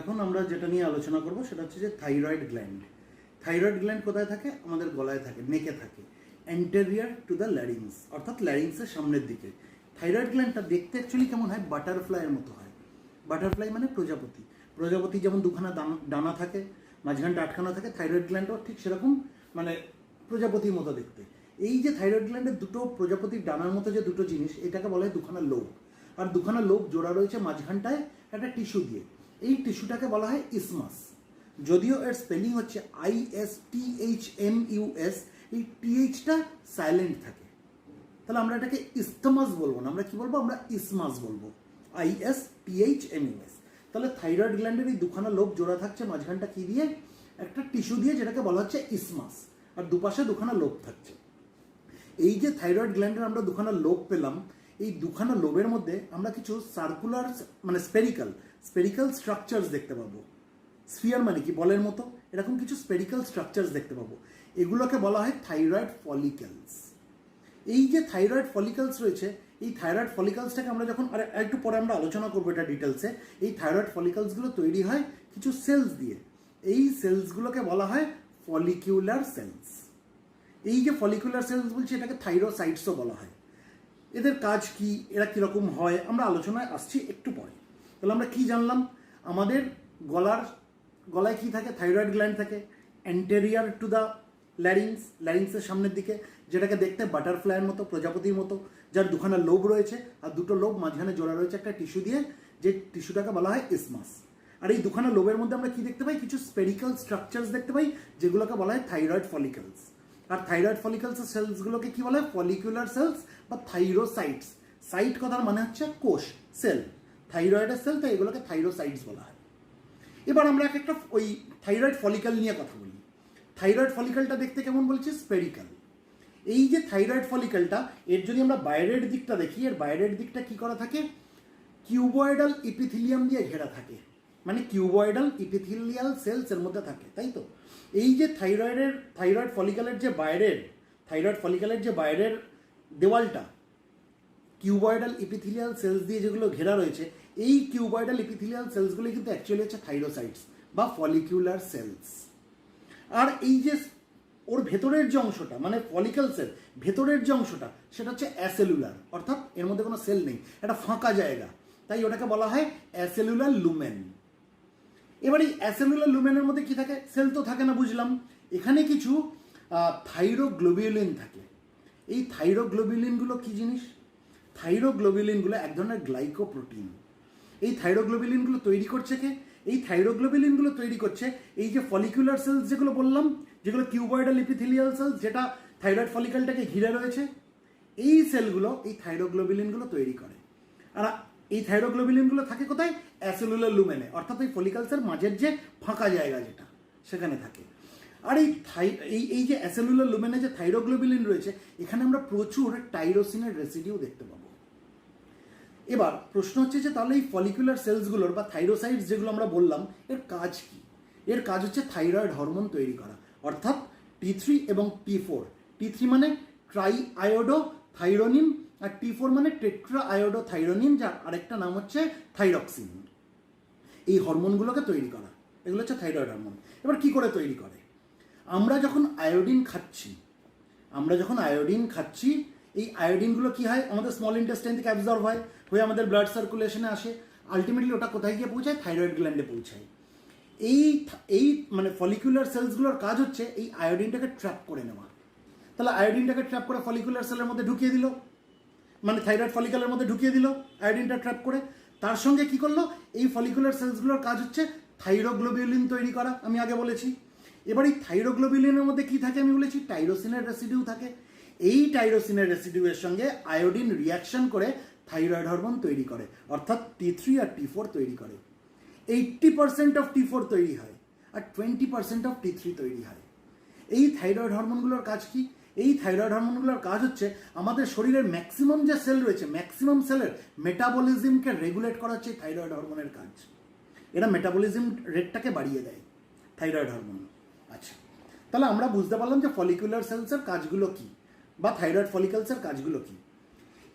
এখন আমরা যেটা নিয়ে আলোচনা করব সেটা হচ্ছে যে থাইরয়েড গ্ল্যান্ড। থাইরয়েড গ্ল্যান্ড কোথায় থাকে? আমাদের গলায় থাকে, নেকে থাকে, অ্যান্টেরিয়ার টু দ্য ল্যারিংস, অর্থাৎ ল্যারিংসের সামনের দিকে। থাইরয়েড গ্ল্যান্ডটা দেখতে অ্যাকচুয়ালি কেমন হয়? বাটারফ্লাইয়ের মতো হয়। বাটারফ্লাই মানে প্রজাপতি। প্রজাপতি যেমন দুখানা ডানা থাকে, মাঝখানটা আটকানো থাকে, থাইরয়েড গ্ল্যান্ডও ঠিক সেরকম, মানে প্রজাপতির মতো দেখতে। এই যে থাইরয়েড গ্ল্যান্ডের দুটো প্রজাপতির ডানার মতো যে দুটো জিনিস, এটাকে বলা হয় দুখানা লোব। আর দুখানা লোব জোড়া রয়েছে মাঝখানটায় একটা টিস্যু দিয়ে। এই টিস্যুটাকে বলা হয় ইসমাস। যদিও এর স্পেলিং হচ্ছে ISTHMUS, এই THটা সাইলেন্ট থাকে। তাহলে আমরা এটাকে ইস্তমাস বলবো না, আমরা কি বলবো? আমরা ইসমাস বলবো, ISTHMUS। তাহলে থাইরয়েড গ্ল্যান্ডের এই দুখানা লোব জোড়া থাকছে, মাঝখানটা কি দিয়ে? একটা টিস্যু দিয়ে, যেটাকে বলা হচ্ছে ইসমাস। আর দুপাশে দুখানা লোব থাকছে। এই যে থাইরয়েড গ্ল্যান্ডের আমরা দুখানা লোব পেলাম, এই দুখানা লোবের মধ্যে আমরা কিছু সার্কুলার, মানে স্পেরিক্যাল স্ট্রাকচারস দেখতে পাবো। স্ফিয়ার মানে কি? বলের মতো। এরকম কিছু স্পেরিক্যাল স্ট্রাকচারস দেখতে পাবো। এগুলোকে বলা হয় থাইরয়েড ফলিকেলস। এই যে থাইরয়েড ফলিকেলস রয়েছে, এই থাইরয়েড ফলিকেলসটাকে আমরা যখন একটু পরে আমরা আলোচনা করবো এটা ডিটেলসে। এই থাইরয়েড ফলিকেলসগুলো তৈরি হয় কিছু সেলস দিয়ে। এই সেলসগুলোকে বলা হয় ফলিকিউলার সেলস। এই যে ফলিকুলার সেলস বলছি, এটাকে থাইরোসাইটসও বলা হয়। এদের কাজ কি, এরা কীরকম হয়, আমরা আলোচনায় আসছি একটু পরে। তাহলে আমরা কি জানলাম? আমাদের গলায় কি থাকে? থাইরয়েড গ্ল্যান্ড থাকে, অ্যান্টেরিয়ার টু দ্য ল্যারিংসের সামনের দিকে, যেটাকে দেখতে বাটারফ্লাইয়ের মতো, প্রজাপতির মতো, যার দুখানা লোব রয়েছে, আর দুটো লোব মাঝখানে জোড়া রয়েছে একটা টিস্যু দিয়ে, যে টিস্যুটাকে বলা হয় ইসমাস। আর এই দুখানা লোবের মধ্যে আমরা কি দেখতে পাই? কিছু স্পেরিক্যাল স্ট্রাকচারস দেখতে পাই, যেগুলোকে বলা হয় থাইরয়েড ফলিকেলস। আর থাইরয়েড ফলিকেলসের সেলসগুলোকে কি বলা হয়? ফলিকুলার সেলস বা থাইরোসাইটস। সাইট কথার মানে হচ্ছে কোষ, সেল। থাইরয়েডের সেল, তো এগুলোকে থাইরোসাইটস বলা হয়। এবার আমরা একটা ওই থাইরয়েড ফলিকেল নিয়ে কথা বলি। থাইরয়েড ফলিকেলটা দেখতে কেমন বলছি? স্পেরিক্যাল। এই যে থাইরয়েড ফলিকেলটা, এর যদি আমরা বাইরের দিকটা দেখি, এর বাইরের দিকটা কি করা থাকে? কিউবয়েডাল ইপিথিলিয়াম দিয়ে ঘেরা থাকে, মানে কিউবয়েডাল ইপিথিলিয়াল সেলস এর মধ্যে থাকে, তাই তো? এই যে থাইরয়েড ফলিকেলের যে বাইরের দেওয়ালটা, কিউবয়েডাল ইপিথিলিয়াল সেলস দিয়ে যেগুলো ঘেরা রয়েছে, এই কিউবয়েডাল ইপিথিলিয়াল সেলসগুলো কিন্তু অ্যাকচুয়ালি হচ্ছে থাইরোসাইটস বা ফলিকিউলার সেলস। আর এই যে ওর ভেতরের যে অংশটা, মানে ফলিকেলসের ভেতরের যে অংশটা, সেটা হচ্ছে অ্যাসেলুলার, অর্থাৎ এর মধ্যে কোনো সেল নেই, একটা ফাঁকা জায়গা, তাই ওটাকে বলা হয় অ্যাসেলুলার লুমেন। এবার এই অ্যাসেলুলার লুমেনের মধ্যে কি থাকে? সেল তো থাকে না, বুঝলাম। এখানে কিছু থাইরোগ্লোবিউলিন থাকে। এই থাইরোগ্লোবিউলিনগুলো কি জিনিস? থাইরোগ্লোবিউলিনগুলো এক ধরনের গ্লাইকোপ্রোটিন। এই থাইরোগ্লোবিউলিনগুলো তৈরি করছে কে? এই থাইরোগ্লোবিউলিনগুলো তৈরি করছে এই যে ফলিকুলার সেলস যেগুলো বললাম, যেগুলো কিউবয়েডাল ইপিথিলিয়াল সেলস, যেটা থাইরয়েড ফলিকেলটাকে ঘিরে রয়েছে, এই সেলগুলো এই থাইরোগ্লোবিউলিনগুলো তৈরি করে। আর এই থাইরোগ্লোবিউলিনগুলো থাকে কোথায়? অ্যাসেলুলার লুমেনে, অর্থাৎ এই ফলিকালসের মাঝের যে ফাঁকা জায়গা যেটা, সেখানে থাকে। আর এই যে অ্যাসেলুলার লুমেনে যে থাইরোগ্লোবিউলিন রয়েছে, এখানে আমরা প্রচুর টাইরোসিনের রেসিডিউ দেখতে পাবো। এবার প্রশ্ন হচ্ছে যে তাহলে এই ফলিকুলার সেলসগুলোর বা থাইরোসাইটস যেগুলো আমরা বললাম, এর কাজ কি? এর কাজ হচ্ছে থাইরয়েড হরমোন তৈরি করা, অর্থাৎ T3 এবং T4। T3 মানে ট্রাই আয়োডো থাইরোনিন, আর T4 মানে টেট্রা আয়োডো থাইরোনিন, যার আরেকটা নাম হচ্ছে থাইরক্সিন। এই হরমোনগুলোকে তৈরি করা, এগুলো হচ্ছে থাইরয়েড হরমোন। এবার কি করে তৈরি করে? আমরা যখন আয়োডিন খাচ্ছি, এই আয়োডিনগুলো কি হয়? আমাদের স্মল ইন্টেস্টাইন থেকে অ্যাবজর্ব হয়ে আমাদের ব্লাড সার্কুলেশনে আসে, আলটিমেটলি ওটা কোথায় গিয়ে পৌঁছায়? থাইরয়েড গ্ল্যান্ডে পৌঁছায়। এই মানে ফলিকুলার সেলসগুলোর কাজ হচ্ছে এই আয়োডিনটাকে ট্র্যাপ করে নেওয়া। তাহলে আয়োডিনটাকে ট্র্যাপ করে ফলিকুলার সেলের মধ্যে ঢুকিয়ে দিল, মানে থাইরয়েড ফলিকেলের মধ্যে ঢুকিয়ে দিল আয়োডিনটা ট্র্যাপ করে। তার সঙ্গে কি করলো? এই ফলিকুলার সেলসগুলোর কাজ হচ্ছে থাইরোগ্লোবিউলিন তৈরি করা, আমি আগে বলেছি। এবার এই থাইরোগ্লোবিউলিনের মধ্যে কি থাকে? আমি বলেছি টাইরোসিনের রেসিডিউ থাকে। এই টাইরোসিনের রেসিডিউয়ের সঙ্গে আয়োডিন রিয়াকশন করে থাইরয়েড হরমোন তৈরি করে, অর্থাৎ T3 আর T4 তৈরি করে। 80% অফ T4 তৈরি হয় আর 20% অফ T3 তৈরি হয়। এই থাইরয়েড হরমোনগুলোর কাজ কি? এই থাইরয়েড হরমোনগুলোর কাজ হচ্ছে আমাদের শরীরের ম্যাক্সিমাম যে সেল রয়েছে, ম্যাক্সিমাম সেলের মেটাবলিজমকে রেগুলেট করা হচ্ছে থাইরয়েড হরমোনের কাজ। এরা মেটাবলিজম রেটটাকে বাড়িয়ে দেয়, থাইরয়েড হরমোন। আচ্ছা, তাহলে আমরা বুঝতে পারলাম যে ফলিকুলার সেলসের কাজগুলো কি, বা থাইরয়েড ফলিকেলসের কাজগুলো কি।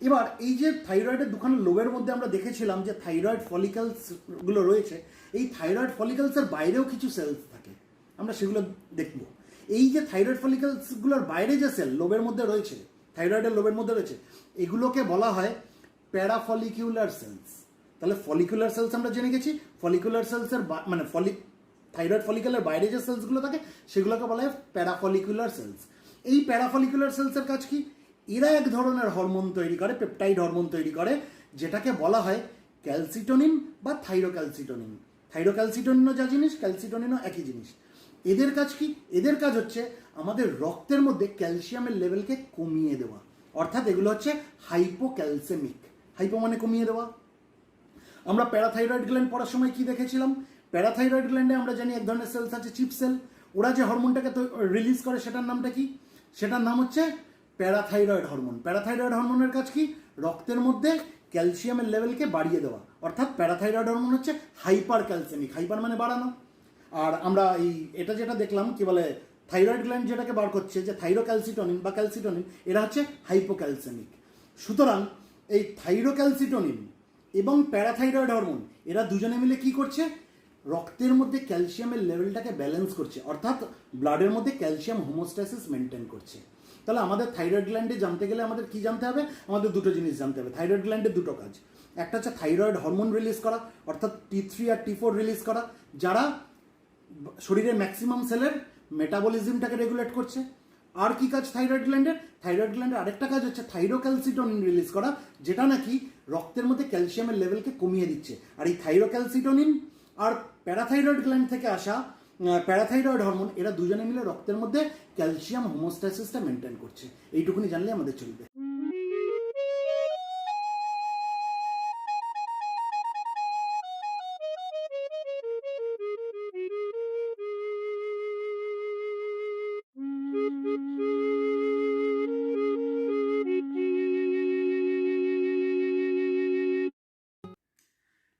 এবার এই যে থাইরয়েডের দুখানা লোবের মধ্যে আমরা দেখেছিলাম যে থাইরয়েড ফলিকলসগুলো রয়েছে, এই থাইরয়েড ফলিকলসের বাইরেও কিছু সেলস থাকে, আমরা সেগুলো দেখব। এই যে থাইরয়েড ফলিকলসগুলোর বাইরে যে সেল লোবের মধ্যে রয়েছে, থাইরয়েডের লোবের মধ্যে রয়েছে, এগুলোকে বলা হয় প্যারাফলিকিউলার সেলস। তাহলে ফলিকুলার সেলস আমরা জেনে গেছি, ফলিকুলার সেলসের মানে থাইরয়েড ফলিকুলার বাইরে যে সেলসগুলো থাকে সেগুলোকে বলা হয় প্যারাফলিকুলার সেলস। এই প্যারাফলিকুলার সেলসের কাজ কি? এরা এক ধরনের হরমোন তৈরি করে, পেপটাইড হরমোন তৈরি করে, যেটাকে বলা হয় ক্যালসিটোনিন বা থাইরোক্যালসিটোনিন। থাইরোক্যালসিটোনিনও যা জিনিস, ক্যালসিটোনিনও একই জিনিস। এদের কাজ কি? এদের কাজ হচ্ছে আমাদের রক্তের মধ্যে ক্যালসিয়ামের লেভেলকে কমিয়ে দেওয়া, অর্থাৎ এগুলো হচ্ছে হাইপোক্যালসেমিক। হাইপো মানে কমিয়ে দেওয়া। আমরা প্যারাথাইরয়েড গ্ল্যান্ড পড়ার সময় কি দেখেছিলাম? প্যারাথাইরয়েড গ্ল্যান্ডে আমরা জানি এক ধরনের সেলস আছে চিপ সেল, ওরা যে হরমোনটাকে রিলিজ করে সেটার নামটা কি? সেটার নাম হচ্ছে প্যারাথাইরয়েড হরমোন। প্যারাথাইরয়েড হরমোনের কাজ কি? রক্তের মধ্যে ক্যালসিয়ামের লেভেলকে বাড়িয়ে দেওয়া, অর্থাৎ প্যারাথাইরয়েড হরমোন হচ্ছে হাইপার ক্যালসেমিক। হাইপার মানে বাড়ানো। আর আমরা এটা যেটা দেখলাম কি বলে, থাইরয়েড গ্ল্যান্ড যেটাকে বার করছে যে থাইরোক্যালসিটোনিন বা ক্যালসিটোনিন, এরা হচ্ছে হাইপোক্যালসেমিক। সুতরাং এই থাইরোক্যালসিটোনিন এবং প্যারাথাইরয়েড হরমোন এরা দুজনে মিলে কি করছে? রক্তের মধ্যে ক্যালসিয়ামের লেভেলটাকে ব্যালেন্স করছে, অর্থাৎ ব্লাডের মধ্যে ক্যালসিয়াম হোমোস্ট্যাসিস মেনটেন করছে। তাহলে আমাদের থাইরয়েড গ্ল্যান্ডে জানতে গেলে আমাদের কি জানতে হবে? আমাদের দুটো জিনিস জানতে হবে। থাইরয়েড গ্ল্যান্ডের দুটো কাজ, একটা হচ্ছে থাইরয়েড হরমোন রিলিজ করা, অর্থাৎ T3 আর T4 রিলিজ করা, যারা শরীরের ম্যাক্সিমাম সেলের মেটাবলিজমটাকে রেগুলেট করছে। আর কি কাজ থাইরয়েড গ্ল্যান্ডের? থাইরয়েড গ্ল্যান্ডের আরেকটা কাজ হচ্ছে থাইরোক্যালসিটোনিন রিলিজ করা, যেটা নাকি রক্তের মধ্যে ক্যালসিয়ামের লেভেলকে কমিয়ে দিচ্ছে। আর এই থাইরোক্যালসিটোনিন আর প্যারাথাইরয়েড গ্ল্যান্ড থেকে আসা প্যারাথাইরয়েড হরমোন, এরা দুজনে মিলে রক্তের মধ্যে ক্যালসিয়াম হোমোস্ট্যাসিসটা মেনটেন করছে। এইটুকুনি জানলে আমাদের চলবে।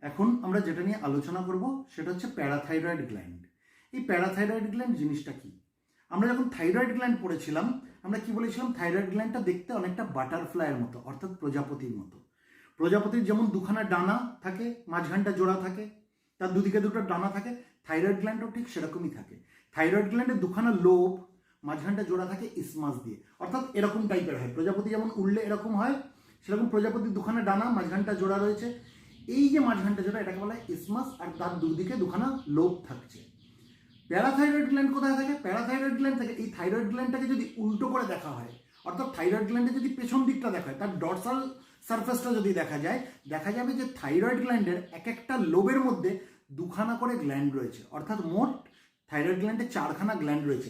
এখন আমরা যেটা নিয়ে আলোচনা করব সেটা হচ্ছে প্যারাথাইরয়েড গ্ল্যান্ড। এই প্যারাথাইরয়েড গ্ল্যান্ড জিনিসটা কি? আমরা যখন থাইরয়েড গ্ল্যান্ড পড়েছিলাম, আমরা কি বলেছিলাম? থাইরয়েড গ্ল্যান্ডটা দেখতে অনেকটা বাটারফ্লাইয়ের মতো, অর্থাৎ প্রজাপতির মতো। প্রজাপতির যেমন দুখানা ডানা থাকে, মাঝখানটা জোড়া থাকে, তার দুদিকে দুটো ডানা থাকে, থাইরয়েড গ্ল্যান্ডও ঠিক সেরকমই থাকে। থাইরয়েড গ্ল্যান্ডের দুখানা লোব, মাঝখানটা জোড়া থাকে ইসমাস দিয়ে, অর্থাৎ এরকম টাইপের হয়। প্রজাপতি যেমন উড়লে এরকম হয়, সেরকম প্রজাপতির দুখানা ডানা, মাঝখানটা জোড়া রয়েছে। এই যে মাঝখানটা যেটা, এটাকে বলা হয় ইসমাস, আর তার দুদিকে দুখানা লোব থাকছে। প্যারাথাইরয়েড গ্ল্যান্ড কোথায় থাকে? প্যারাথাইরয়েড গ্ল্যান্ড থাকে এই থাইরয়েড গ্ল্যান্ডটাকে যদি উল্টো করে দেখা হয়, অর্থাৎ থাইরয়েড গ্ল্যান্ডে যদি পেছন দিকটা দেখা হয়, তার ডরসাল সারফেসটা যদি দেখা যায়, দেখা যাবে যে থাইরয়েড গ্ল্যান্ডের এক একটা লোবের মধ্যে দুখানা করে গ্ল্যান্ড রয়েছে, অর্থাৎ মোট থাইরয়েড গ্ল্যান্ডে 4খানা গ্ল্যান্ড রয়েছে।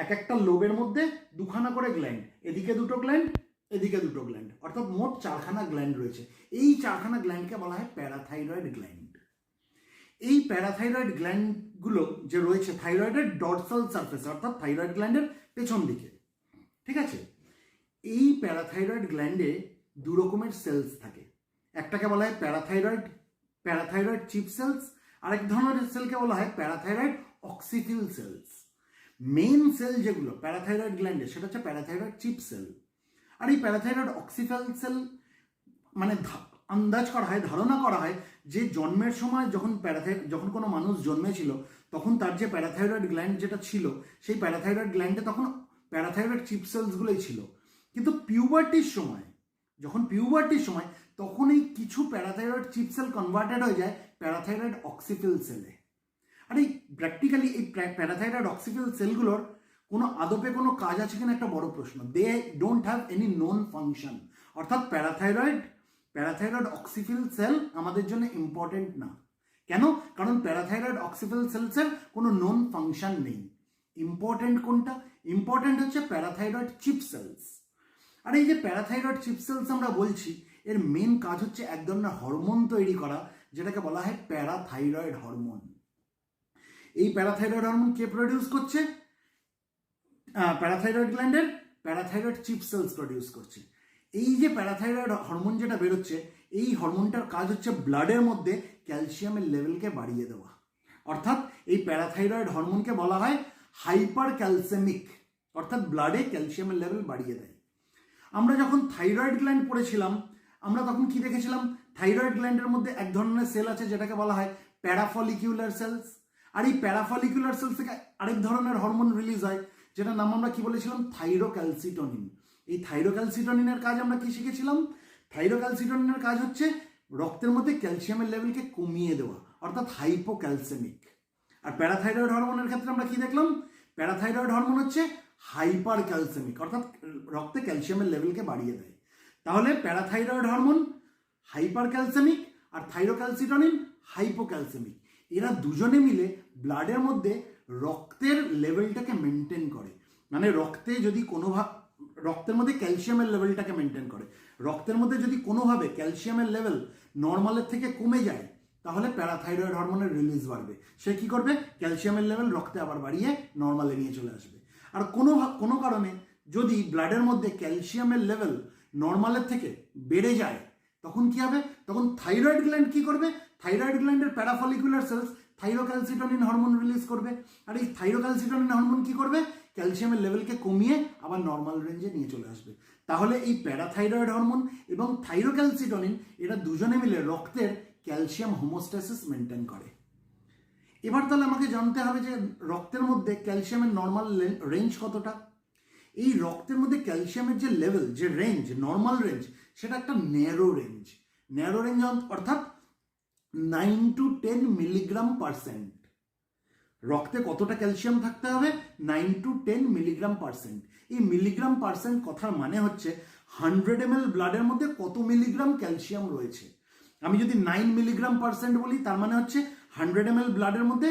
এক একটা লোবের মধ্যে দুখানা করে গ্ল্যান্ড, এদিকে দুটো গ্ল্যান্ড, এদিকে দুটো গ্ল্যান্ড, অর্থাৎ মোট 4খানা গ্ল্যান্ড রয়েছে। এই 4খানা গ্ল্যান্ডকে বলা হয় প্যারাথাইরয়েড গ্ল্যান্ড। এই প্যারাথাইরয়েড গ্ল্যান্ডগুলো যে রয়েছে থাইরয়েডের ডরসাল সারফেস, অর্থাৎ থাইরয়েড গ্ল্যান্ডের পেছন দিকে, ঠিক আছে? এই প্যারাথাইরয়েড গ্ল্যান্ডে দু রকমের সেলস থাকে। একটাকে বলা হয় প্যারাথাইরয়েড চিপ সেলস, আরেক ধরনের সেলকে বলা হয় প্যারাথাইরয়েড অক্সিফিল সেলস। মেইন সেল যেগুলো প্যারাথাইরয়েড গ্ল্যান্ডে, সেটা হচ্ছে প্যারাথাইরয়েড চিপ সেল। আর এই প্যারাথাইরয়েড অক্সিফিল সেল মানে আন্দাজ করা হয়, ধারণা করা হয় যে জন্মের সময় যখন কোনো মানুষ জন্মেছিল, তখন তার যে প্যারাথাইরয়েড গ্ল্যান্ড যেটা ছিল, সেই প্যারাথাইরয়েড গ্ল্যান্ডে তখন প্যারাথাইরয়েড চিপ সেলসগুলোই ছিল। কিন্তু পিউবার্টির সময় তখন এই কিছু প্যারাথাইরয়েড চিপ সেল কনভার্টেড হয়ে যায় প্যারাথাইরয়েড অক্সিফিল সেলে। আর এই প্র্যাকটিক্যালি এই প্যারাথাইরয়েড অক্সিফিল সেলগুলোর কোনো আদপে কোনো কাজ আছে কিনা একটা বড় প্রশ্ন। They don't have any known function, অর্থাৎ প্যারাথাইরয়েড অক্সিফিল সেল আমাদের জন্য ইম্পর্টেন্ট না। কেন? কারণ প্যারাথাইরয়েড অক্সিফিল সেলসের কোনো নোন ফাংশন নেই। ইম্পর্টেন্ট কোনটা? ইম্পর্টেন্ট হচ্ছে প্যারাথাইরয়েড চিপ সেলস। আর এই যে প্যারাথাইরয়েড চিপ সেলস আমরা বলছি, এর মেন কাজ হচ্ছে এক ধরনের হরমোন তৈরি করা, যেটাকে বলা হয় প্যারাথাইরয়েড হরমোন। এই প্যারাথাইরয়েড হরমোন কে প্রডিউস করছে? প্যারাথাইরয়েড গ্ল্যান্ডের প্যারাথাইরয়েড চিপ সেলস প্রডিউস করছে। এই যে প্যারাথাইরয়েড হরমোন যেটা বেরোচ্ছে, এই হরমোনটার কাজ হচ্ছে ব্লাডের মধ্যে ক্যালসিয়ামের লেভেলকে বাড়িয়ে দেওয়া, অর্থাৎ এই প্যারাথাইরয়েড হরমোনকে বলা হয় হাইপার ক্যালসেমিক, অর্থাৎ ব্লাডে ক্যালসিয়ামের লেভেল বাড়িয়ে দেয়। আমরা যখন থাইরয়েড গ্ল্যান্ড পড়েছিলাম, আমরা তখন কি দেখেছিলাম, থাইরয়েড গ্ল্যান্ডের মধ্যে এক ধরনের সেল আছে যেটাকে বলা হয় প্যারাফলিকিউলার সেলস, আর এই প্যারাফলিকুলার সেলস থেকে আরেক ধরনের হরমোন রিলিজ হয় যেটার নাম আমরা কি বলেছিলাম, থাইরোক্যালসিটোনিন। এই থাইরোক্যালসিটোনিনের কাজ আমরা কি শিখেছিলাম, থাইরোক্যালসিটোনিনের কাজ হচ্ছে রক্তের মধ্যে ক্যালসিয়ামের লেভেলকে কমিয়ে দেওয়া, অর্থাৎ হাইপোক্যালসেমিক। আর প্যারাথাইরয়েড হরমোনের ক্ষেত্রে আমরা কি দেখলাম, প্যারাথাইরয়েড হরমোন হচ্ছে হাইপার ক্যালসেমিক, অর্থাৎ রক্তে ক্যালসিয়ামের লেভেলকে বাড়িয়ে দেয়। তাহলে প্যারাথাইরয়েড হরমোন হাইপার ক্যালসেমিক আর থাইরোক্যালসিটোনিন হাইপোক্যালসেমিক, এরা দুজনে মিলে ব্লাডের মধ্যে রক্তের লেভেলটাকে মেনটেন করে। মানে রক্তে যদি রক্তের মধ্যে ক্যালসিয়ামের লেভেলটাকে মেনটেন করে। রক্তের মধ্যে যদি কোনোভাবে ক্যালসিয়ামের লেভেল নর্মালের থেকে কমে যায় তাহলে প্যারাথাইরয়েড হরমোনের রিলিজ বাড়বে। সে কি করবে, ক্যালসিয়ামের লেভেল রক্তে আবার বাড়িয়ে নর্মালে নিয়ে চলে আসবে। আর কোনো কারণে যদি ব্লাডের মধ্যে ক্যালসিয়ামের লেভেল নর্মালের থেকে বেড়ে যায় তখন কি হবে, তখন থাইরয়েড গ্ল্যান্ড কি করবে, থাইরয়েড গ্ল্যান্ডের প্যারাফলিকুলার সেলস থাইরোক্যালসিটোনিন হরমোন রিলিজ করবে। আর এই থাইরোক্যালসিটোনিন হরমোন কি করবে, ক্যালসিয়ামের লেভেলকে কমিয়ে আবার নর্মাল রেঞ্জে নিয়ে চলে আসবে। তাহলে এই প্যারাথাইরয়েড হরমোন এবং থাইরোক্যালসিটোনিন এরা দুজনে মিলে রক্তের ক্যালসিয়াম হোমোস্ট্যাসিস মেনটেন করে। এবার তাহলে আমাকে জানতে হবে যে রক্তের মধ্যে ক্যালসিয়ামের নর্মাল রেঞ্জ কতটা। এই রক্তের মধ্যে ক্যালসিয়ামের যে লেভেল, যে রেঞ্জ, নর্মাল রেঞ্জ, সেটা একটা ন্যারো রেঞ্জ। ন্যারো রেঞ্জ অর্থাৎ 9 to 10 মিলিগ্রাম%। রক্তে কতটা ক্যালসিয়াম থাকতে হবে, 9 to 10 মিলিগ্রাম%। এই মিলিগ্রাম% কথার মানে হচ্ছে 100 ml ব্লাডের মধ্যে কত মিলিগ্রাম ক্যালসিয়াম রয়েছে। আমি যদি 9 মিলিগ্রাম% বলি তার মানে হচ্ছে 100 ml ব্লাডের মধ্যে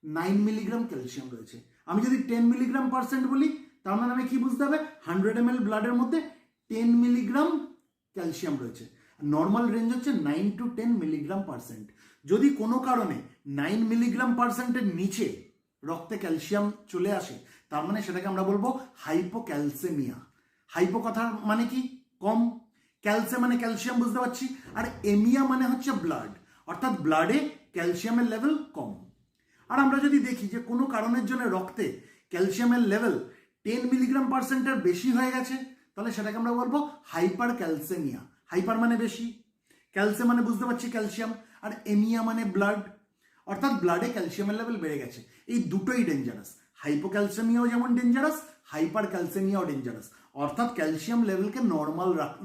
9 মিলিগ্রাম ক্যালসিয়াম রয়েছে। আমি যদি 10 মিলিগ্রাম% বলি তার মানে আমি কি বুঝতে হবে, 100 ml ব্লাডের মধ্যে 10 মিলিগ্রাম ক্যালসিয়াম রয়েছে। নর্মাল রেঞ্জ হচ্ছে 9 to 10 মিলিগ্রাম%। যদি কোনো কারণে 9 মিলিগ্রাম%-এর নিচে রক্তে ক্যালসিয়াম চলে আসে তার মানে সেটাকে আমরা বলবো হাইপোক্যালসেমিয়া। হাইপো কথার মানে কি, কম, ক্যালসে মানে ক্যালসিয়াম বুঝতে পারছি, আর এমিয়া মানে হচ্ছে ব্লাড, অর্থাৎ ব্লাডে ক্যালসিয়ামের লেভেল কম। আর আমরা যদি দেখি যে কোনো কারণের জন্য রক্তে ক্যালসিয়ামের লেভেল 10 মিলিগ্রাম%-এর বেশি হয়ে গেছে তাহলে সেটাকে আমরা বলবো হাইপার ক্যালসেমিয়া। হাইপার মানে বেশি, ক্যালসে মানে বুঝতে পারছি ক্যালসিয়াম, আর এমিয়া মানে ব্লাড, অর্থাৎ ব্লাডে ক্যালসিয়ামের লেভেল বেড়ে গেছে। এই দুটোই ডেঞ্জারাস, হাইপোক্যালসেমিয়াও যেমন ডেঞ্জারাস, হাইপার ক্যালসেমিয়াও ডেঞ্জারাস। অর্থাৎ ক্যালসিয়াম লেভেলকে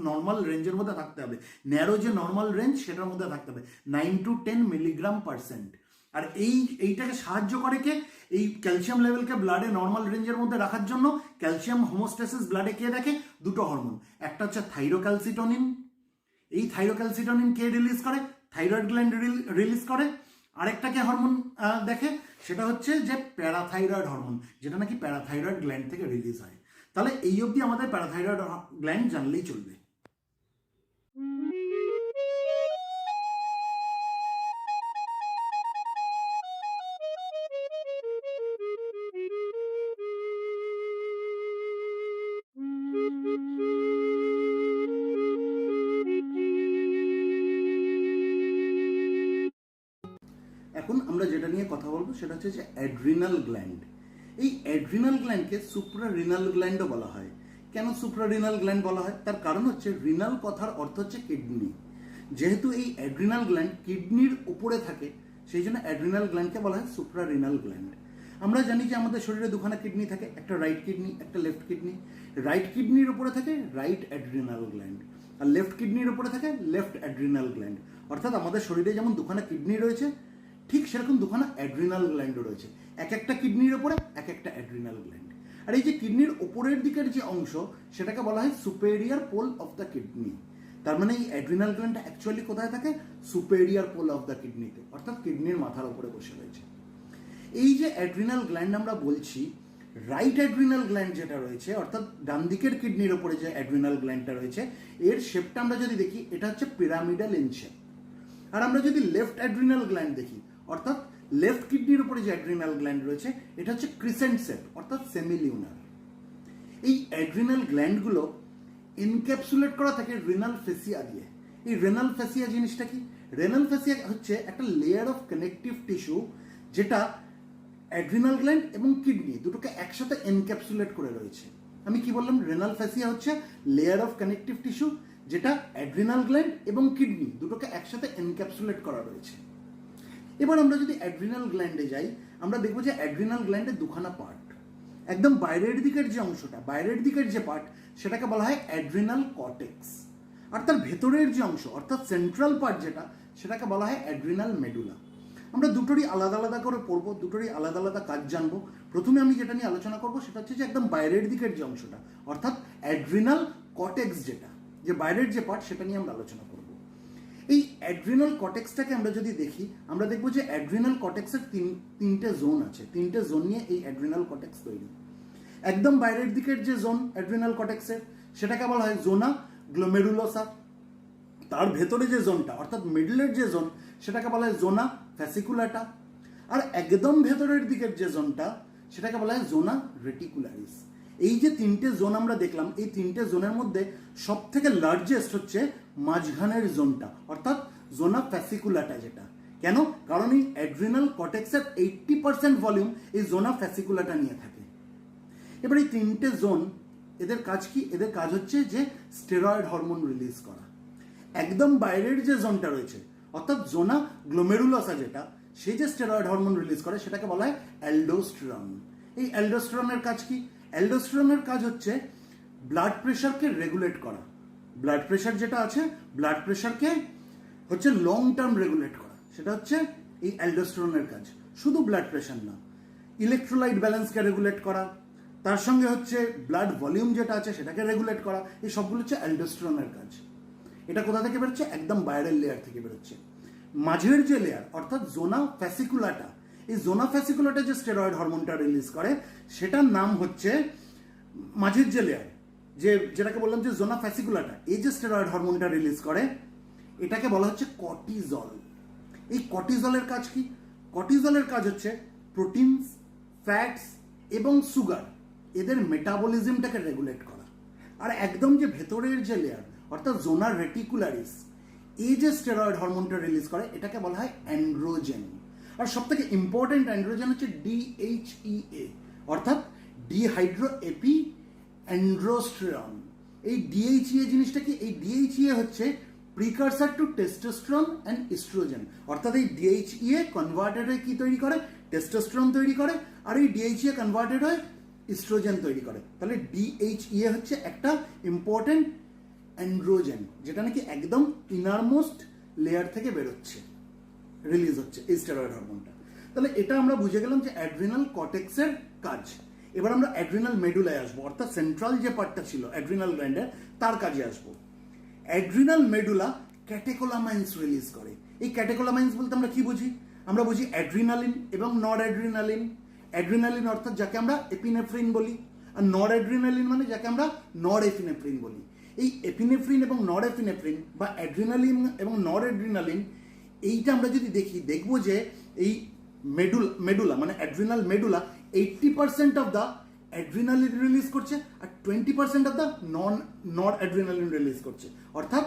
নর্মাল রেঞ্জের মধ্যে থাকতে হবে, ন্যারো যে নর্মাল রেঞ্জ সেটার মধ্যে থাকতে হবে, 9 to 10 মিলিগ্রাম%। আর এইটাকে সাহায্য করে কে, এই ক্যালসিয়াম লেভেলকে ব্লাডে নর্মাল রেঞ্জের মধ্যে রাখার জন্য ক্যালসিয়াম হোমোস্ট্যাসিস ব্লাডে কে দেখে, দুটো হরমোন। একটা হচ্ছে থাইরোক্যালসিটোনিন, এই থাইরোক্যালসিটোনিন কে রিলিজ করে, থাইরয়েড গ্ল্যান্ড রিলিজ করে। আরেকটাকে হরমোন দেখে, সেটা হচ্ছে যে প্যারাথাইরয়েড হরমোন, যেটা নাকি প্যারাথাইরয়েড গ্ল্যান্ড থেকে রিলিজ হয়। তাহলে এই অবধি আমাদের প্যারাথাইরয়েড গ্ল্যান্ড জানলেই চলবে। এখন আমরা যেটা নিয়ে কথা বলবো সেটা হচ্ছে যে অ্যাড্রিনাল গ্ল্যান্ড। এই অ্যাড্রিনাল গ্ল্যান্ডকে সুপ্রারিনাল গ্ল্যান্ডও বলা হয়। কেন সুপ্রারিনাল গ্ল্যান্ড বলা হয়, তার কারণ হচ্ছে রিনাল কথার অর্থ হচ্ছে কিডনি। যেহেতু এই অ্যাড্রিনাল গ্ল্যান্ড কিডনির উপরে থাকে সেই জন্য অ্যাড্রিনাল গ্ল্যান্ডকে বলা হয় সুপ্রারিনাল গ্ল্যান্ড। আমরা জানি যে আমাদের শরীরে দুখানা কিডনি থাকে, একটা রাইট কিডনি, একটা লেফট কিডনি। রাইট কিডনির উপরে থাকে রাইট অ্যাড্রিনাল গ্ল্যান্ড, আর লেফট কিডনির উপরে থাকে লেফট অ্যাড্রিনাল গ্ল্যান্ড। অর্থাৎ আমাদের শরীরে যেমন দুখানা কিডনি রয়েছে ঠিক সেরকম দুখানা অ্যাড্রিনাল গ্ল্যান্ডও রয়েছে, এক একটা কিডনির ওপরে এক একটা অ্যাড্রিনাল গ্ল্যান্ড। আর এই যে কিডনির ওপরের দিকের যে অংশ সেটাকে বলা হয় superior pole of the kidney. তার মানে এই অ্যাড্রিনাল গ্ল্যান্ডটা অ্যাকচুয়ালি কোথায় থাকে, সুপেরিয়র পোল অফ দ্য কিডনিতে, অর্থাৎ কিডনির মাথার উপরে বসে রয়েছে। এই যে অ্যাড্রিনাল গ্ল্যান্ড আমরা বলছি, রাইট অ্যাড্রিনাল গ্ল্যান্ড যেটা রয়েছে অর্থাৎ ডান দিকের কিডনির ওপরে যে অ্যাড্রিনাল গ্ল্যান্ডটা রয়েছে এর শেপটা আমরা যদি দেখি এটা হচ্ছে পিরামিডাল ইন শেপ। আর আমরা যদি লেফট অ্যাড্রিনাল গ্ল্যান্ড দেখি অর্থাৎ লেফট কিডনির উপরে যে অ্যাড্রিনাল গ্ল্যান্ড রয়েছে এটা হচ্ছে ক্রিসেন্ট শেপ অর্থাৎ সেমিলিউনার। এই অ্যাড্রিনাল গ্ল্যান্ডগুলো এনক্যাপসুলেট করা থাকে রেনাল ফেসিয়া দিয়ে। এই রেনাল ফেসিয়া জিনিসটা কি, রেনাল ফেসিয়া হচ্ছে একটা লেয়ার অফ কানেকটিভ টিস্যু যেটা অ্যাড্রিনাল গ্ল্যান্ড এবং কিডনি দুটোকে একসাথে এনক্যাপসুলেট করে রয়েছে। আমি কি বললাম, রেনাল ফেসিয়া হচ্ছে লেয়ার অফ কানেকটিভ টিস্যু যেটা অ্যাড্রিনাল গ্ল্যান্ড এবং কিডনি দুটোকে একসাথে এনক্যাপসুলেট করা রয়েছে। এবার আমরা যদি অ্যাড্রিনাল গ্ল্যান্ডে যাই, আমরা দেখবো যে অ্যাড্রিনাল গ্ল্যান্ডের দুখানা পার্ট। একদম বাইরের দিকের যে অংশটা, বাইরের দিকের যে পার্ট, সেটাকে বলা হয় অ্যাড্রিনাল কর্টেক্স। আর তার ভেতরের যে অংশ অর্থাৎ সেন্ট্রাল পার্ট যেটা, সেটাকে বলা হয় অ্যাড্রিনাল মেডুলা। আমরা দুটোরই আলাদা আলাদা করে পড়বো, দুটোরই আলাদা আলাদা কাজ জানবো। প্রথমে আমি যেটা নিয়ে আলোচনা করবো সেটা হচ্ছে যে একদম বাইরের দিকের যে অংশটা অর্থাৎ অ্যাড্রিনাল কর্টেক্স যেটা, যে বাইরের যে পার্ট, সেটা নিয়ে আমরা আলোচনা করব। এই অ্যাড্রিনাল কর্টেক্সটাকে আমরা যদি দেখি, আমরা দেখবো যে অ্যাড্রিনাল কর্টেক্সের তিনটে জোন আছে। তিনটে জোন নিয়ে এই অ্যাড্রিনাল কর্টেক্স তৈরি। একদম বাইরের দিকের যে জোন অ্যাড্রিনাল কর্টেক্সের, সেটাকে বলা হয় জোনা গ্লোমেরুলোসা। তার ভেতরে যে জোনটা অর্থাৎ মিডলের যে জোন, সেটাকে বলা হয় জোনা ফ্যাসিকুলাটা। আর একদম ভেতরের দিকের যে জোনটা, সেটাকে বলা হয় জোনা রেটিকুলারিস। এই যে তিনটে জোন আমরা দেখলাম, এই তিনটে জোনের মধ্যে সব থেকে লার্জেস্ট হচ্ছে মাঝখানের জোনটা অর্থাৎ জোনা ফ্যাসিকুলাটা। যেটা কেন? কারণ এই অ্যাড্রিনাল কর্টেক্সের 80% ভলিউম এই জোনা ফ্যাসিকুলাটা নিয়ে থাকে। এবার এই তিনটে জোন, এদের কাজ কি? এদের কাজ হচ্ছে যে স্টেরয়েড হরমোন রিলিজ করা। একদম বাইরের যে জোনটা রয়েছে অর্থাৎ জোনা গ্লোমেরুলোসা যেটা, সেই যে স্টেরয়েড হরমোন রিলিজ করে সেটাকে বলা হয় অ্যালডোস্টেরন। এই অ্যালডোস্টেরনের কাজ কি? অ্যালডোস্টেরনের কাজ হচ্ছে ব্লাড প্রেশারকে রেগুলেট করা। ব্লাড প্রেশার যেটা আছে, ব্লাড প্রেশারকে হচ্ছে লং টার্ম রেগুলেট করা, সেটা হচ্ছে এই অ্যালডোস্টেরনের কাজ। শুধু ব্লাড প্রেশার না, ইলেকট্রোলাইট ব্যালেন্সকে রেগুলেট করা, তার সঙ্গে হচ্ছে ব্লাড ভলিউম যেটা আছে সেটাকে রেগুলেট করা, এই সবগুলো হচ্ছে অ্যালডোস্টেরনের কাজ। এটা কোথা থেকে বেরোচ্ছে? একদম বাইরের লেয়ার থেকে বেরোচ্ছে। মাঝের যে লেয়ার অর্থাৎ জোনা ফ্যাসিকুলাটা, এই জোনা ফ্যাসিকুলাটা যে স্টেরয়েড হরমোনটা রিলিজ করে, সেটার নাম হচ্ছে মাঝের যে লেয়ার, যেটাকে বললাম যে জোনা ফ্যাসিকুলাটা, এই যে স্টেরয়েড হরমোনটা রিলিজ করে, এটাকে বলা হচ্ছে কর্টিজল। এই কর্টিজলের কাজ কি? কর্টিজলের কাজ হচ্ছে প্রোটিনস, ফ্যাটস এবং সুগার, এদের মেটাবলিজমটাকে রেগুলেট করা। আর একদম যে ভেতরের যে লেয়ার অর্থাৎ জোনা রেটিকুলারিস, এই যে স্টেরয়েড হরমোনটা রিলিজ করে, এটাকে বলা হয় অ্যান্ড্রোজেন। আর সব থেকে ইম্পর্টেন্ট অ্যান্ড্রোজেন হচ্ছে DHEA অর্থাৎ ডিহাইড্রো এপি অ্যান্ড্রোস্টেরন। এই DHEA জিনিসটা কি? এই DHEA হচ্ছে precursor to testosterone and oestrogen. অর্থাৎ এই DHEA কনভার্টেড হয়ে কি তৈরি করে? টেস্টোস্টেরন তৈরি করে। আর এই DHEA কনভার্টেড হয়ে ইস্ট্রোজেন তৈরি করে। তাহলে DHEA হচ্ছে একটা ইম্পর্টেন্ট অ্যান্ড্রোজেন, যেটা নাকি একদম ইনারমোস্ট লেয়ার থেকে বেরোচ্ছে, রিলিজ হচ্ছে এই স্টেরয়েড হরমোনটা। তাহলে এটা আমরা বুঝে গেলাম যে অ্যাড্রিনাল কর্টেক্সের কাজ। এবার আমরা অ্যাড্রিনাল মেডুলায় আসবো, অর্থাৎ সেন্ট্রাল যে পার্টটা ছিল অ্যাড্রিনাল গ্ল্যান্ডের, তার কাজে আসবো। অ্যাড্রিনাল মেডুলা ক্যাটেকোলামাইন্স রিলিজ করে। এই ক্যাটেকোলামাইন্স বলতে আমরা কি বুঝি? আমরা বুঝি অ্যাড্রিনালিন এবং নর অ্যাড্রিনালিন। অ্যাড্রিনালিন অর্থাৎ যাকে আমরা এপিনেফ্রিন বলি, আর নর অ্যাড্রিনালিন মানে যাকে আমরা নর এপিনেফ্রিন বলি। এই এপিনেফ্রিন এবং নর এপিনেফ্রিন বা অ্যাড্রিনালিন এবং নর অ্যাড্রিনালিন, এইটা আমরা যদি দেখি, দেখবো যে এই মেডুলা মানে adrenal medulla 80% of the adrenaline release করছে আর 20% অফ দ্য নর অ্যাড্রিনালিন রিলিজ করছে। অর্থাৎ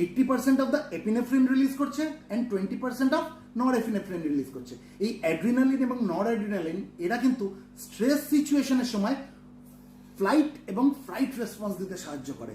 80% অফ দ্য এপিনেফ্রিন রিলিজ করছে অ্যান্ড 20% অফ নর এপিনেফ্রিন রিলিজ করছে। এই অ্যাড্রিনালিন এবং নর অ্যাড্রিনালিন এরা কিন্তু স্ট্রেস সিচুয়েশনের সময় ফ্লাইট এবং ফ্লাইট রেসপন্স দিতে সাহায্য করে।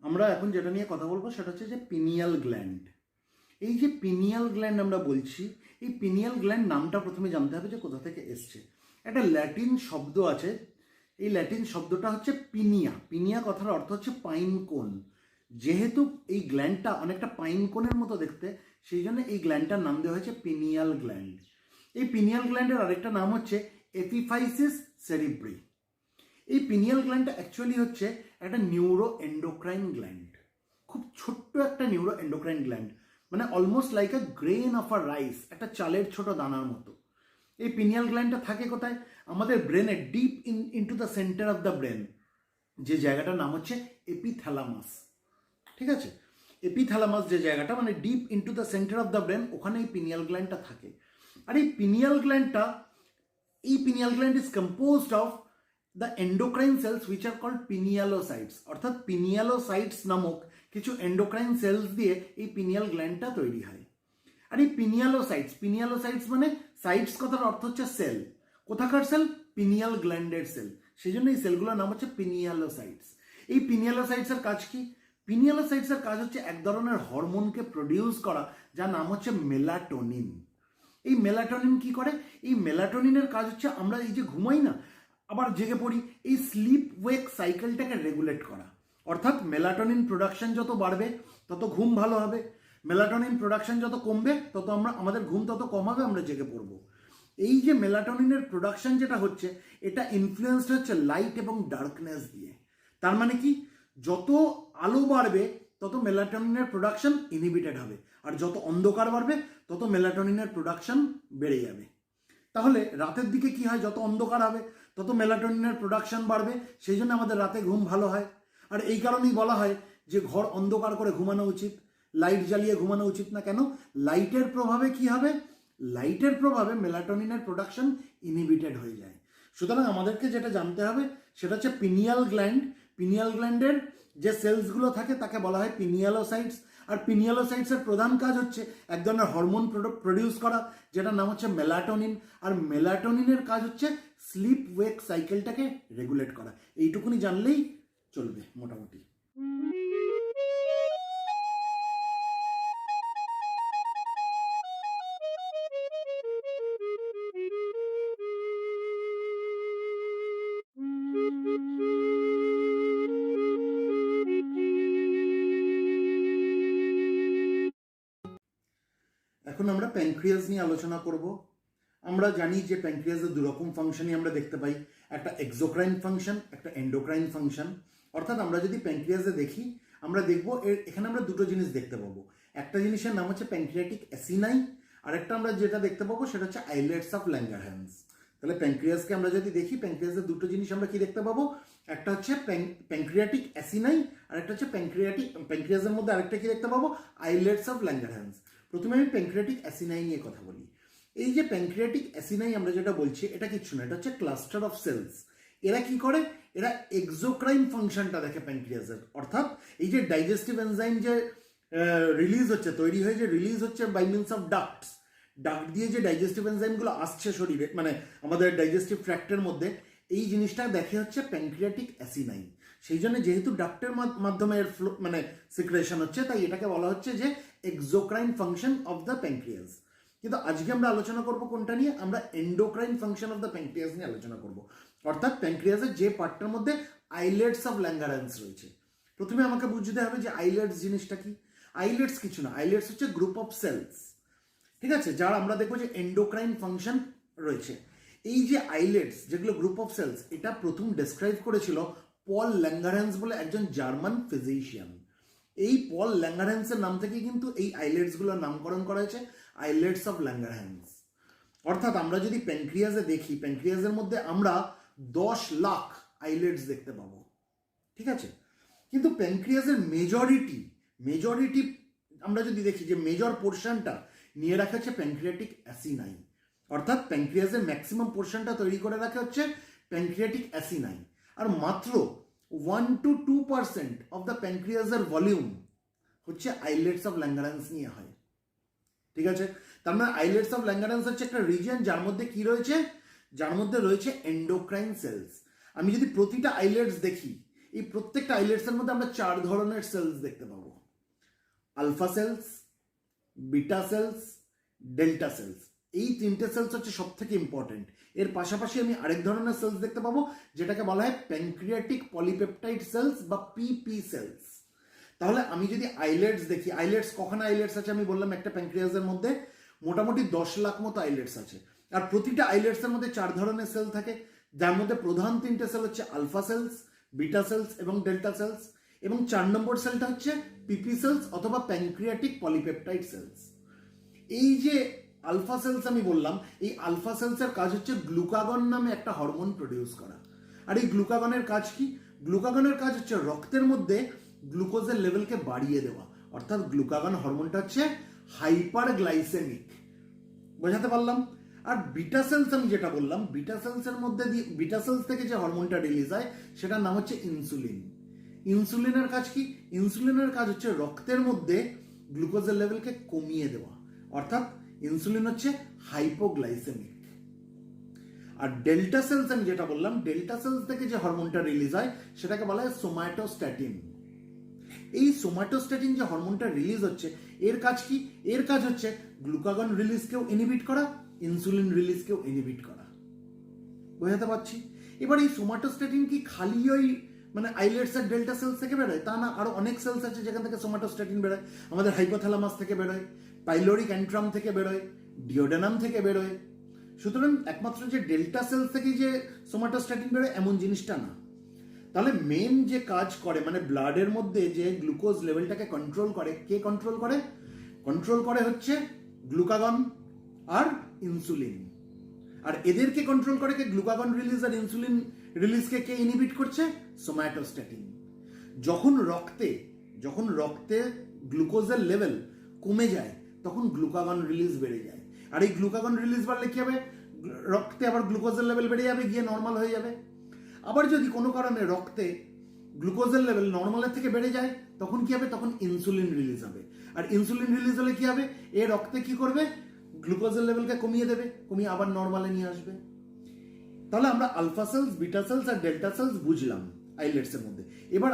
আমরা এখন যেটা নিয়ে কথা বলবো সেটা হচ্ছে যে পিনিয়াল গ্ল্যান্ড। এই যে পিনিয়াল গ্ল্যান্ড আমরা বলছি, এই পিনিয়াল গ্ল্যান্ড নামটা প্রথমে জানতে হবে যে কোথা থেকে এসছে। একটা ল্যাটিন শব্দ আছে, এই ল্যাটিন শব্দটা হচ্ছে পিনিয়া। পিনিয়া কথার অর্থ হচ্ছে পাইন কোন। যেহেতু এই গ্ল্যান্ডটা অনেকটা পাইন কোনের মতো দেখতে, সেই জন্য এই গ্ল্যান্ডটার নাম দেওয়া হয়েছে পিনিয়াল গ্ল্যান্ড। এই পিনিয়াল গ্ল্যান্ডের আরেকটা নাম হচ্ছে এপিফাইসিস সেরিব্রি। এই পিনিয়াল গ্ল্যান্ডটা অ্যাকচুয়ালি হচ্ছে একটা নিউরো এন্ডোক্রাইন গ্ল্যান্ড, খুব ছোট্ট একটা নিউরো এন্ডোক্রাইন গ্ল্যান্ড, মানে almost like a grain of a rice, একটা চালের ছোট দানার মতো। এই পিনিয়াল গ্ল্যান্ডটা থাকে কোথায়? আমাদের ব্রেনের deep into the centre of the brain, যে জায়গাটার নাম হচ্ছে এপিথ্যালামাস। ঠিক আছে, এপিথ্যালামাস যে জায়গাটা, মানে deep into the centre of the brain, ওখানে এই পিনিয়াল গ্ল্যান্ডটা থাকে। আর এই pineal gland is composed of the endocrine cells which are called pinealocytes, অর্থাৎ পিনিয়ালোসাইটস নামক কিছু এন্ডোক্রাইন সেলস দিয়ে এই পিনিয়াল গ্ল্যান্ডটা তৈরি হয়। আর এই পিনিয়ালোসাইটস মানে সাইটস কথার অর্থ হচ্ছে সেল। কোথাকার সেল? Pineal গ্ল্যান্ডের sell. সেই জন্য এই সেলগুলোর নাম হচ্ছে পিনিয়ালোসাইটস। এই পিনিয়ালোসাইটসের কাজ কি? পিনিয়ালোসাইটসের কাজ হচ্ছে এক ধরনের হরমোনকে প্রডিউস করা, যার নাম হচ্ছে মেলাটোনিন। এই মেলাটোনিন কি করে? এই মেলাটোনিনের কাজ হচ্ছে আমরা এই যে ঘুমাই না, আবার জেগে পড়ি, এই স্লিপ ওয়েক সাইকেলটাকে রেগুলেট করা। অর্থাৎ মেলাটোনিন প্রোডাকশন যত বাড়বে তত ঘুম ভালো হবে, মেলাটোনিন প্রোডাকশন যত কমবে তত আমাদের ঘুম তত কম হবে, আমরা জেগে পড়বো। এই যে মেলাটোনিনের প্রোডাকশন যেটা হচ্ছে, এটা ইনফ্লুয়েন্সড হচ্ছে লাইট এবং ডার্কনেস দিয়ে। তার মানে কি? যত আলো বাড়বে তত মেলাটোনিনের প্রোডাকশন ইনহিবিটেড হবে, আর যত অন্ধকার বাড়বে তত মেলাটোনিনের প্রোডাকশন বেড়ে যাবে। তাহলে রাতের দিকে কি হয়? যত অন্ধকার হবে তত মেলাটোনিনের প্রোডাকশন বাড়বে, সেই জন্য আমাদের রাতে ঘুম ভালো হয়। আর এই কারণেই বলা হয় যে ঘর অন্ধকার করে ঘুমানো উচিত, লাইট জ্বালিয়ে ঘুমানো উচিত না। কেন? লাইটের প্রভাবে কি হবে? লাইটের প্রভাবে মেলাটোনিনের প্রোডাকশন ইনহিবিটেড হয়ে যায়। সুতরাং আমাদেরকে যেটা জানতে হবে সেটা হচ্ছে পিনিয়াল গ্ল্যান্ডের যে সেলসগুলো থাকে তাকে বলা হয় পিনিয়ালোসাইটস। আর পিনিয়ালোসাইটসের প্রধান কাজ হচ্ছে এক ধরনের হরমোন প্রডিউস করা, যেটার নাম হচ্ছে মেলাটোনিন। আর মেলাটোনিনের কাজ হচ্ছে স্লিপ ওয়েক সাইকেলটাকে রেগুলেট করা। এইটুকুনি জানলেই চলবে মোটামুটি। এখন আমরা প্যানক্রিয়াস নিয়ে আলোচনা করব। আমরা জানি যে প্যানক্রিয়াসের দুরকম ফাংশনই আমরা দেখতে পাই, একটা এক্সোক্রাইন ফাংশন, একটা এন্ডোক্রাইন ফাংশন। অর্থাৎ আমরা যদি প্যানক্রিয়াসে দেখি, আমরা দেখব এখানে আমরা দুটো জিনিস দেখতে পাবো। একটা জিনিসের নাম হচ্ছে প্যানক্রিয়াটিক অ্যাসিনাই, আর একটা আমরা যেটা দেখতে পাবো সেটা হচ্ছে আইলেটস অফ ল্যাঙ্গারহ্যান্স। তাহলে প্যানক্রিয়াসকে আমরা যদি দেখি, প্যানক্রিয়াসের দুটো জিনিস আমরা কি দেখতে পাবো? একটা হচ্ছে প্যানক্রিয়াটিক অ্যাসিনাই, আর একটা হচ্ছে প্যানক্রিয়াসের মধ্যে আরেকটা কি দেখতে পাবো? Islets of Langerhans. প্রথমে আমি প্যানক্রিয়াটিক অ্যাসিনাই নিয়ে কথা বলি। এই যে প্যানক্রিয়াটিক অ্যাসিনাই আমরা যেটা বলছি, এটা কিচ্ছু না, এটা হচ্ছে ক্লাস্টার অফ সেলস। এরা কি করে? এরা এক্সোক্রাইন ফাংশনটা দেখে প্যানক্রিয়াসের। অর্থাৎ এই যে ডাইজেস্টিভ এনজাইম যে রিলিজ হচ্ছে, তৈরি হয়ে যে রিলিজ হচ্ছে বাই মিনস অফ ডাক্ট দিয়ে যে ডাইজেস্টিভ এনজাইমগুলো আসছে শরীরে, মানে আমাদের ডাইজেস্টিভ ট্র্যাক্টের মধ্যে, এই জিনিসটা দেখে হচ্ছে প্যানক্রিয়াটিক অ্যাসিনাই। সেই জন্য যেহেতু ডাক্টের মাধ্যমে এর ফ্লো মানে সিক্রেশন হচ্ছে, তাই এটাকে বলা হচ্ছে যে exocrine function of the pancreas. কিন্তু আজকে আমরা আলোচনা করব কোনটা নিয়ে? আমরা endocrine function of the pancreas নিয়ে আলোচনা করব। অর্থাৎ প্যানক্রিয়াসের যে পার্টটার মধ্যে আইলেটস অফ ল্যাঙ্গারহ্যান্স রয়েছে। প্রথমে আমাকে বুঝতে হবে যে আইলেটস জিনিসটা কি। আইলেটস কিছু না, আইলেটস হচ্ছে গ্রুপ অফ সেলস, ঠিক আছে, যার আমরা দেখবো যে এন্ডোক্রাইন ফাংশন রয়েছে। এই যে আইলেটস, যেগুলো গ্রুপ অফ সেলস, এটা প্রথম ডেসক্রাইব করেছিল পল ল্যাঙ্গারহ্যান্স বলে একজন জার্মান ফিজিশিয়ান। এই পল ল্যাঙ্গারহ্যান্সের নাম থেকে কিন্তু এই আইলেটস গুলোর নামকরণ করা হয়েছে আইলেটস অফ ল্যাঙ্গারহ্যান্স। অর্থাৎ আমরা যদি প্যানক্রিয়াসে দেখি, প্যানক্রিয়াসের মধ্যে আমরা 10 লাখ আইলেটস দেখতে পাবো, ঠিক আছে। কিন্তু প্যানক্রিয়াসের মেজরিটি আমরা যদি দেখি, যে মেজর পোর্শনটা নিয়ে রাখা হচ্ছে প্যানক্রিয়াটিক অ্যাসিনাই। অর্থাৎ প্যানক্রিয়াসের ম্যাক্সিমাম পোর্শনটা তৈরি করে রাখা হচ্ছে প্যানক্রিয়াটিক অ্যাসিনাই। আর মাত্র 1 to 2% অফ দ্য প্যানক্রিয়াসের ভলিউম হচ্ছে আইলেটস অফ ল্যাঙ্গারহ্যান্স নিয়ে হয়, ঠিক আছে। তার মানে আইলেটস অফ ল্যাঙ্গারহ্যান্স হচ্ছে একটা রিজিয়ন যার মধ্যে কি রয়েছে? যার মধ্যে রয়েছে এন্ডোক্রাইন সেলস। আমি যদি প্রতিটা আইলেটস দেখি, এই প্রত্যেকটা আইলেটসের মধ্যে আমরা 4 ধরনের সেলস দেখতে পাবো: alpha cells, beta cells, delta cells. এই 3টে সেলস হচ্ছে সব থেকে ইম্পর্টেন্ট। এর পাশাপাশি আমি আরেক ধরনের সেলস দেখতে পাবো, যেটাকে বলা হয় প্যানক্রিয়াটিক পলিপেপটাইড সেলস বা পিপি সেলস। তাহলে আমি যদি আইলেটস দেখি, আইলেটস কখানা আইলেটস আছে আমি বললাম? একটা প্যানক্রিয়াসের মধ্যে মোটামুটি 10 লাখ মতো আইলেটস আছে। আর প্রতিটা আইলেটসের মধ্যে 4 ধরনের সেল থাকে, যার মধ্যে প্রধান 3টে সেল হচ্ছে আলফা সেলস, বিটা সেলস এবং ডেল্টা সেলস। এবং 4 নম্বর সেলটা হচ্ছে পিপি সেলস অথবা প্যানক্রিয়াটিক পলিপেপটাইড সেলস। এই যে আলফা সেলস আমি বললাম, এই আলফা সেলসের কাজ হচ্ছে গ্লুকাগন নামে একটা হরমোন প্রডিউস করা। আর এই গ্লুকাগনের কাজ কি? গ্লুকাগনের কাজ হচ্ছে রক্তের মধ্যে গ্লুকোজের লেভেলকে বাড়িয়ে দেওয়া। অর্থাৎ গ্লুকাগন হরমোনটা হচ্ছে হাইপার গ্লাইসেমিক, বোঝাতে পারলাম? আর বিটা সেলস আমি যেটা বললাম, বিটা সেলসের মধ্যে দিয়ে বিটা সেলস থেকে যে হরমোনটা রিলিজ হয় সেটার নাম হচ্ছে ইনসুলিন। ইনসুলিনের কাজ কি? ইনসুলিনের কাজ হচ্ছে রক্তের মধ্যে গ্লুকোজের লেভেলকে কমিয়ে দেওয়া, অর্থাৎ ইনসুলিন হচ্ছে হাইপোগ্লাইসেমিক। আর ডেল্টা সেলস আমি যেটা বললাম, ডেল্টা সেলস থেকে যে হরমোনটা রিলিজ হয় সেটাকে বলা হয় সোমাটোস্ট্যাটিন। এই সোমাটোস্ট্যাটিন যে হরমোনটা রিলিজ হচ্ছে এর কাজ কি? এর কাজ হচ্ছে গ্লুকাগন রিলিজকেও ইনহিবিট করা, ইনসুলিন রিলিজকেও ইনহিবিট করা। বোঝাতে পারছি? এবার এই সোমাটোস্ট্যাটিন কি খালি ওই মানে আইলেটস আর ডেল্টা সেলস থেকে বেরোয়? তা না, আরো অনেক সেলস আছে যেখান থেকে সোমাটোস্ট্যাটিন বেরোয়। আমাদের হাইপোথ্যালামাস থেকে বেরোয়, পাইলোরিক অ্যান্ট্রাম থেকে বেরোয়, ডিওডেনাম থেকে বেরোয়। সুতরাং একমাত্র যে ডেল্টা সেলস থেকে যে সোমাটোস্ট্যাটিন বেরোয় এমন জিনিসটা না। তাহলে মেন যে কাজ করে মানে ব্লাডের মধ্যে যে গ্লুকোজ লেভেলটাকে কন্ট্রোল করে, কে কন্ট্রোল করে? কন্ট্রোল করে হচ্ছে গ্লুকাগন আর ইনসুলিন। আর এদেরকে কন্ট্রোল করে কে? গ্লুকাগন রিলিজ আর ইনসুলিন রিলিজকে কে ইনহিবিট করছে? সোমাটোস্ট্যাটিন। যখন রক্তে গ্লুকোজের লেভেল কমে যায় তখন গ্লুকাগন রিলিজ বেড়ে যায়। আর এই গ্লুকাগন রিলিজ বাড়লে কি হবে? রক্তে আবার গ্লুকোজের লেভেল বেড়ে যাবে, গিয়ে নর্মাল হয়ে যাবে। আবার যদি কোনো কারণে রক্তে গ্লুকোজের লেভেল নর্মালের থেকে বেড়ে যায় তখন কি হবে? তখন ইনসুলিন রিলিজ হবে। আর ইনসুলিন রিলিজ হলে কি হবে? এ রক্তে কি করবে? গ্লুকোজের লেভেলকে কমিয়ে দেবে, কমিয়ে আবার নর্মালে নিয়ে আসবে। তাহলে আমরা আলফা সেলস, বিটা সেলস আর ডেল্টা সেলস বুঝলাম আইলেটস এর মধ্যে। এবার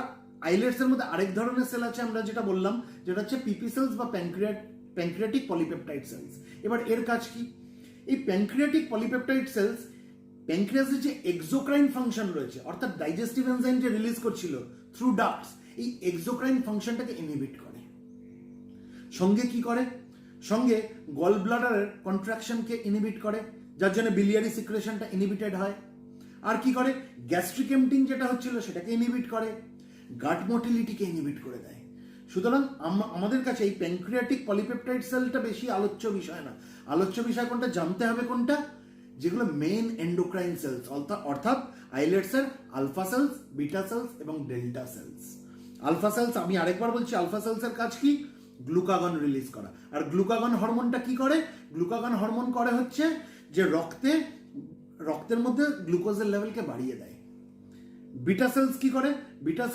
আইলেটস এর মধ্যে আরেক ধরনের সেল আছে আমরা যেটা বললাম, যেটা হচ্ছে পিপি সেলস বা প্যানক্রিয়াটিক পলিপেপটাইড সেলস। এবার এর কাজ কি? এই প্যানক্রিয়াটিক পলিপেপটাইড সেলস প্যানক্রিয়াসের যে এক্সোক্রাইন ফাংশন রয়েছে, অর্থাৎ ডাইজেস্টিভ এনজাইম যে রিলিজ করছিল থ্রু ডাক্টস, এই এক্সোক্রাইন ফাংশনটাকে ইনহিবিট করে। সঙ্গে কি করে? সঙ্গে গল ব্লাডারের কন্ট্রাকশনকে ইনহিবিট করে, যার জন্য বিলিয়ারি সিক্রেশনটা ইনহিবিটেড হয়। আর কি করে? গ্যাস্ট্রিক এমটিং যেটা হচ্ছিল সেটাকে ইনহিবিট করে, গাট মোটিলিটিকে ইনহিবিট করে দেয়। সুতরাং আমাদের কাছে এই প্যানক্রিয়াটিক পলিপেপটাইড সেলটা বেশি আলোচ্য বিষয় না। আলোচ্য বিষয় কোনটা? জানতে হবে কোনটা? যেগুলো মেন এন্ডোক্রাইন সেলস, অর্থাৎ আইলেটস এর আলফা সেলস, বিটা সেলস এবং ডেল্টা সেলস। আলফা সেলস, আমি আরেকবার বলছি, আলফা সেলস এর কাজ কি? গ্লুকাগন রিলিজ করা। আর গ্লুকাগন হরমোনটা কি করে? গ্লুকাগন হরমোন করে হচ্ছে যে রক্তের মধ্যে গ্লুকোজের লেভেলকে বাড়িয়ে দেয়। বিটা সেলস কি করে? বিটা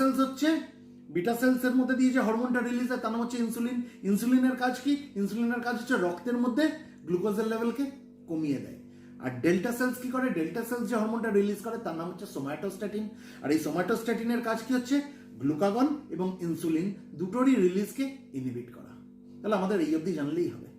সেলস এর মধ্যে দিয়ে যে হরমোনটা রিলিজ হয় তার নাম হচ্ছে ইনসুলিন। ইনসুলিনের কাজ কি? ইনসুলিনের কাজ হচ্ছে রক্তের মধ্যে গ্লুকোজের লেভেলকে কমিয়ে দেয়। আর ডেল্টা সেলস কি করে? ডেল্টা সেলস যে হরমোনটা রিলিজ করে তার নাম হচ্ছে সোমাটোস্ট্যাটিন। আর এই সোমাটোস্ট্যাটিনের কাজ কি হচ্ছে? গ্লুকাগন এবং ইনসুলিন দুটোরই রিলিজকে ইনহিবিট করা। তাহলে আমাদের এই অবধি জানলেই হবে।